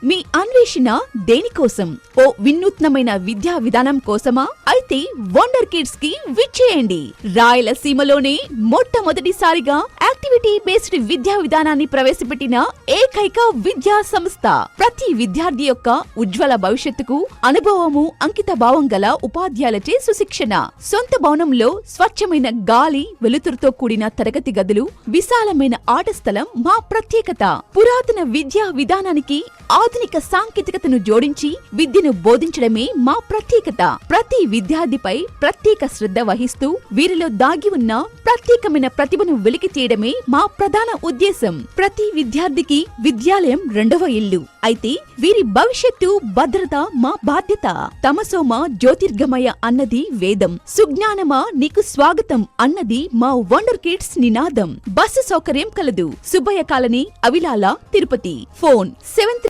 మీ అన్వేషణ దేనికోసం? ఓ వినూత్నమైన విద్యా విధానం కోసమా? అయితే వండర్ కిడ్స్ కి విచ్చేయండి. రాయలసీమలోనే మొట్టమొదటిసారిగా యాక్టివిటీ బేస్డ్ విద్యా విధానాన్ని ప్రవేశపెట్టిన ఏకైక విద్యా సంస్థ. ప్రతి విద్యార్థి యొక్క ఉజ్వల భవిష్యత్తుకు అనుభవము, అంకిత భావం గల ఉపాధ్యాయులచే సుశిక్షణ. సొంత భవనంలో స్వచ్ఛమైన గాలి, వెలుతురుతో కూడిన తరగతి గదులు, విశాలమైన ఆట స్థలం మా ప్రత్యేకత. పురాతన విద్యా విధానానికి ఆధునిక సాంకేతికతను జోడించి విద్యను బోధించడమే మా ప్రత్యేకత. ప్రతి విద్యార్థిపై ప్రత్యేక శ్రద్ధ వహిస్తూ వీరిలో దాగి ఉన్న ప్రత్యేకమైన ప్రతిభను వెలికి తీయడమే మా ప్రధాన ఉద్దేశం. ప్రతి విద్యార్థికి విద్యాలయం రెండవ ఇల్లు. అయితే వీరి భవిష్యత్తు, భద్రత మా బాధ్యత. తమసోమ జ్యోతిర్గమయ అన్నది వేదం, సుజ్ఞానమా నీకు స్వాగతం అన్నది మా వండర్ కిడ్స్ నినాదం. బస్సు సౌకర్యం కలదు. సుబ్బయ్య కాలనీ, అవిలాల, తిరుపతి. ఫోన్ 73